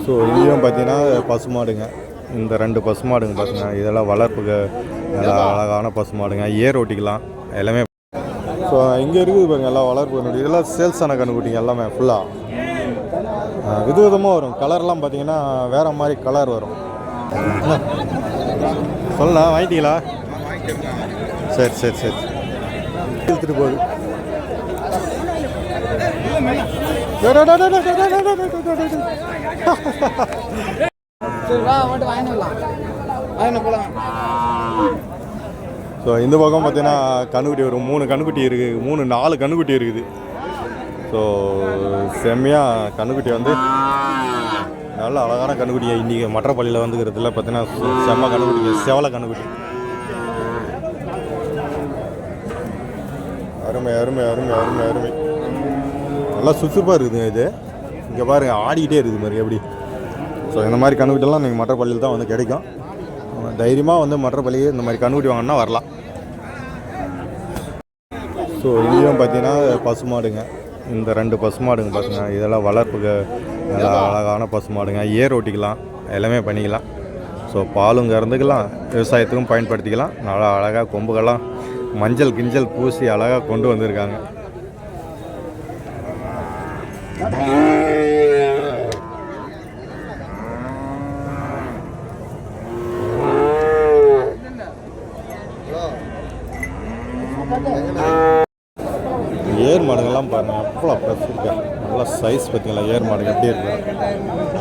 So இங்கேயும் பார்த்தீங்கன்னா பசுமாடுங்க. இந்த 2 பசுமாடுங்க பார்த்துங்க. இதெல்லாம் வளர்ப்புக்கு நல்லா அழகான பசுமாடுங்க. ஏர் ஓட்டிக்கலாம் எல்லாமே. ஸோ இங்கே இருக்குது பாருங்கள் எல்லாம் வளர்ப்பு. இதெல்லாம் சேல்ஸான கண்ணுக்குட்டிங்க எல்லாமே ஃபுல்லாக விதவிதமாக வரும். கலர்லாம் பார்த்தீங்கன்னா வேறு மாதிரி கலர் வரும். சொல்லலாம் வாங்கிட்டீங்களா? சரி சரி சரி எடுத்துகிட்டு போகுது. ஸோ இந்த பக்கம் பார்த்தீங்கன்னா கண்ணுக்குட்டி வரும். 3 கண்ணுக்குட்டி இருக்குது. 4 கண்ணுக்குட்டி இருக்குது. ஸோ செம்மையாக கண்ணுக்குட்டி வந்து நல்ல அழகான கண்ணுக்குட்டியை இன்றைக்கி மற்றப்பள்ளியில் வந்துக்கிறதுல பார்த்தீங்கன்னா செம்ம கண்ணுக்குட்டி, செவலை கண்ணுக்குட்டி. அருமை அருமை அருமை அருமை அருமை. நல்லா சுறுசுறுப்பாக இருக்குதுங்க. இது இங்கே பாருங்கள் ஆடிக்கிட்டே இருக்குது மாதிரி எப்படி. ஸோ இந்த மாதிரி கண்ணுக்குட்டிலாம் நீங்கள் மற்றப்பள்ளியில் தான் வந்து கிடைக்கும். தைரியமாக வந்து மற்றப்பள்ளியே இந்த மாதிரி கண்ணுக்குட்டி வாங்கினா வரலாம். ஸோ இங்கேயும் பார்த்தீங்கன்னா பசுமாடுங்க. இந்த 2 பசுமாடுங்க பார்த்துங்க. இதெல்லாம் வளர்ப்புக்கு நல்லா அழகான பசுமாடுங்க. ஏர் ஓட்டிக்கலாம் எல்லாமே பண்ணிக்கலாம். ஸோ பாலும் கறந்துக்கலாம், விவசாயத்துக்கும் பயன்படுத்திக்கலாம். நல்லா அழகாக கொம்புகள்லாம் மஞ்சள் கிஞ்சல் பூசி அழகாக கொண்டு வந்திருக்காங்க. ஏர் மாடுங்கள்லாம் பாருங்கள் எவ்வளோ ப்ளஸ் இருக்கு. நல்லா சைஸ் பார்த்தீங்களா ஏர் மாடுங்க எப்படி இருக்கு.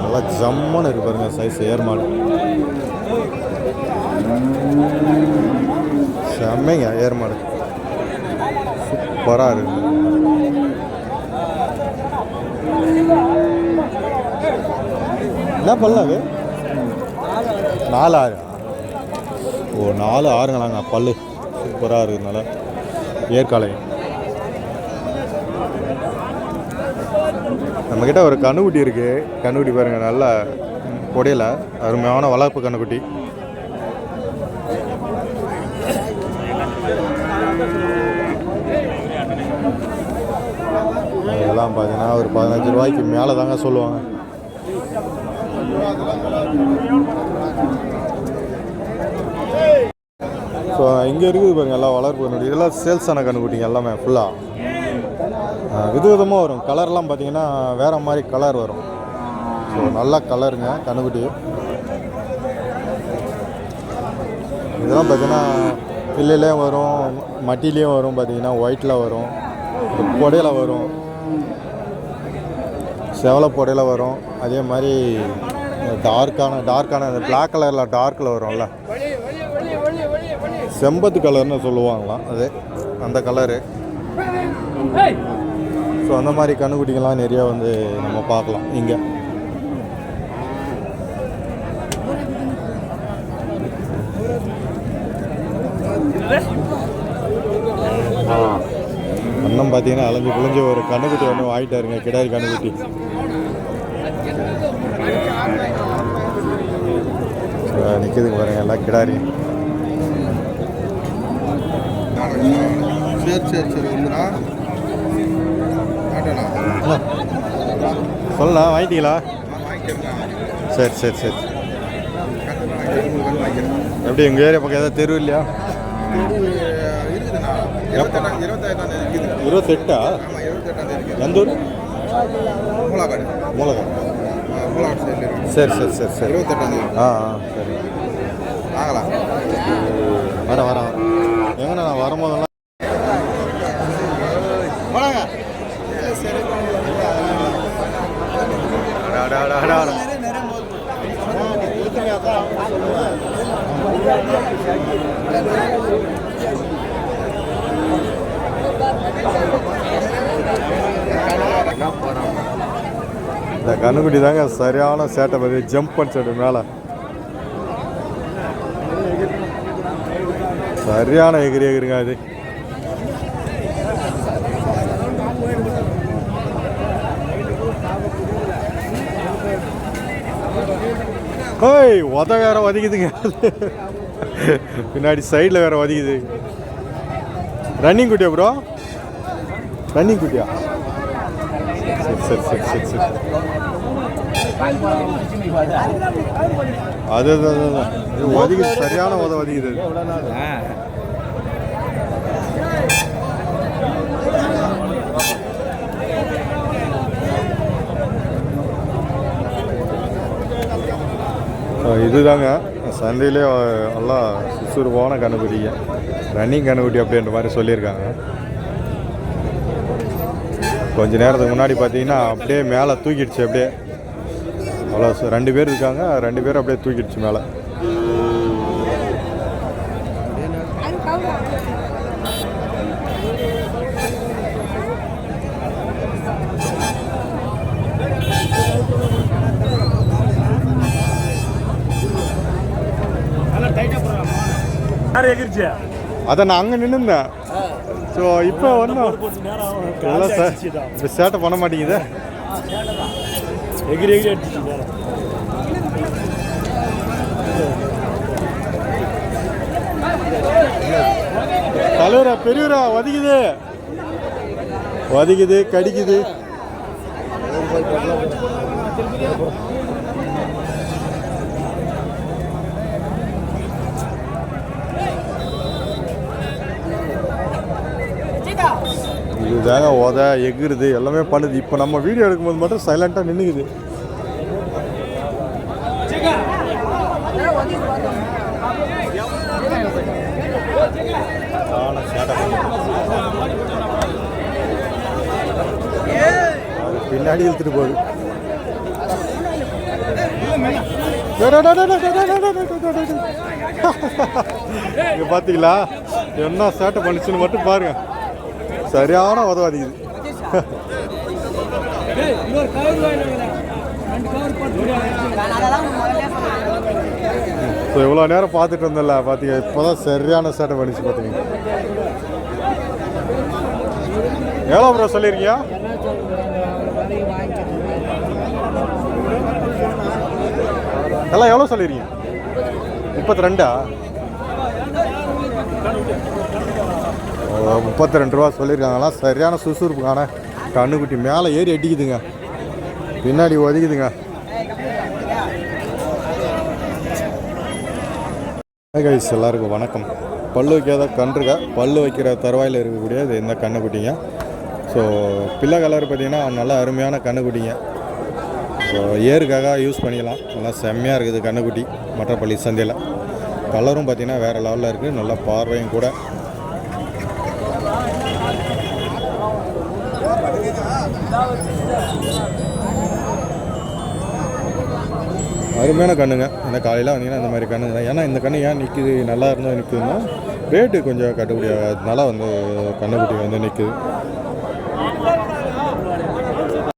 நல்லா ஜம்முன்னு இருக்கு பாருங்க சைஸ் ஏர் மாடு. செம்மைங்க ஏர் மாடு சூப்பராக இருக்கு. என்ன பண்ணலாம் அது 4 6. ஓ 4 6ங்களாங்க பல்லு சூப்பராக இருக்குதுனால ஏற்காலை. நம்மக்கிட்ட ஒரு கண்ணுக்குட்டி இருக்குது. கண்ணுக்குட்டி பாருங்கள் நல்லா கொடையில் அருமையான வளர்ப்பு கண்ணுக்குட்டி. அதெல்லாம் பார்த்தீங்கன்னா ஒரு 15 ரூபாய்க்கு மேலே தாங்க சொல்லுவாங்க. ஸோ இங்கே இருக்குது பாருங்கள் எல்லாம் வளர்ப்பு கண்ணுக்குட்டி. இதெல்லாம் சேல்ஸான கண்ணுக்குட்டிங்க எல்லாமே ஃபுல்லாக விதவிதமாக வரும். கலர்லாம் பார்த்தீங்கன்னா வேறு மாதிரி கலர் வரும். ஸோ நல்லா கலருங்க கண்ணுக்குட்டி. இதெல்லாம் பார்த்தீங்கன்னா பிள்ளையிலையும் வரும், மட்டிலையும் வரும், பார்த்தீங்கன்னா ஒயிட்டில் வரும், புடையில் வரும், செவலை புடையில் வரும். அதே மாதிரி டார்க்கான அந்த பிளாக் கலரில் டார்க்கில் வரும்ல, செம்பத்து கலர்னு சொல்லுவாங்களாம் அது அந்த கலரு. ஸோ அந்த மாதிரி கண்ணுக்குட்டிங்கெல்லாம் நிறையா வந்து நம்ம பார்க்கலாம் இங்கே. அண்ணன் பார்த்தீங்கன்னா அலைஞ்சு புழிஞ்சு ஒரு கண்ணுக்குட்டி ஒன்று வாங்கிட்டாருங்க, கிடாரி கண்ணுக்குட்டி. நிற்கிதுங்க பாருங்க எல்லாம் கிடாரி. சொல்லலாம் வாங்கிட்டீங்களா? சரி சரி சரி. எப்படி எங்கள் ஏரியா பக்கம் ஏதாவது தெரு இல்லையா? 28ஆ? எந்த ஊர்? மூலகாடு. சரி சரி சரி சரி. 28ஆம். ஆ சரி வாங்கலாம். வரேன் எங்கண்ணா நான் வரும்போதெல்லாம் இந்த கண்ணுக்குட்டி தாங்க சரியான சேட்டை பற்றி ஜம்ப் பண்ணிச்சு மேலே. சரியான எகிரிங்க அது. ஓய் உத வேற வதிக்குதுங்க பின்னாடி சைடில் வேற வதிக்குது. ரன்னிங் குட்டியா ப்ரோ? ரன்னிங் குட்டியா? சரி சரி சரி சரி சரி. அது அதுதான் இது ஒதுக்குது, சரியான ஒதுக்குது. இதுதாங்க சந்தையிலே எல்லாம் சுறுசுறுப்பான கண்ணுக்குட்டிங்க, ரன்னிங் கண்ணுக்குட்டி அப்படின்ற மாதிரி சொல்லியிருக்காங்க. கொஞ்ச நேரத்துக்கு முன்னாடி பார்த்தீங்கன்னா அப்படியே மேலே தூக்கிடுச்சு, அப்படியே அவ்வளோ 2 பேர் இருக்காங்க, 2 பேரும் அப்படியே தூக்கிடுச்சு மேலே. அதை நான் அங்கே நின்றுந்தேன். ஸோ இப்போ ஒன்றும் இல்லை சார், இப்போ சேட்டை பண்ண மாட்டேங்குது. எகிரி எகிரி தலைவரா பெரியவரா ஒதுக்குது ஒதுக்குது கடிக்குது. இதுதாங்க உத எகுறுது எல்லாமே பண்ணுது. இப்போ நம்ம வீடியோ எடுக்கும்போது மட்டும் சைலண்டாக நின்றுக்குது. பின்னாடி இழுத்துட்டு போகுது. இங்க பாத்தீங்களா என்ன சேட்டை பண்ணிச்சுன்னு மட்டும் பாருங்க, சரியான உதவாதிக்குது. ஸோ இவ்வளோ நேரம் பார்த்துட்டு இருந்தல பார்த்தீங்க, இப்போதான் சரியான சேட்டை பண்ணிச்சு பார்த்தீங்க. எவ்வளோ ப்ரோ சொல்லியிருக்கீங்க? எல்லாம் எவ்வளோ சொல்லியிருக்கீங்க? 32 32 ரூபா சொல்லியிருக்காங்களா. சரியான சுறுசுறுப்புக்கான கண்ணுக்குட்டி மேலே ஏறி அடிக்குதுங்க, பின்னாடி ஒதுக்குதுங்க. கைஸ் எல்லாருக்கும் வணக்கம். பல்லு வைக்காத கன்றுங்க, பல்லு வைக்கிற தருவாயில் இருக்கக்கூடிய இது இந்த கண்ணுக்குட்டிங்க. ஸோ பிள்ளை கலர் பார்த்திங்கன்னா நல்லா அருமையான கண்ணுக்குட்டிங்க. ஸோ ஏருக்காக யூஸ் பண்ணிக்கலாம். நல்லா செம்மையாக இருக்குது கண்ணுக்குட்டி. மற்றப்பள்ளி சந்தையில் கலரும் பார்த்திங்கன்னா வேறு லெவலில் இருக்குது, நல்லா பார்வையும் கூட. அருமையான கண்ணுங்க. இந்த காலையில் வந்தீங்கன்னா இந்த மாதிரி கண்ணுங்க தான். ஏன்னா இந்த கண்ணு ஏன் நிற்கிது, நல்லா இருந்தால் நிற்குதுன்னா ரேட்டு கொஞ்சம் கட்டுப்படியாதனால வந்து கண்ணுக்குட்டி வந்து நிற்குது.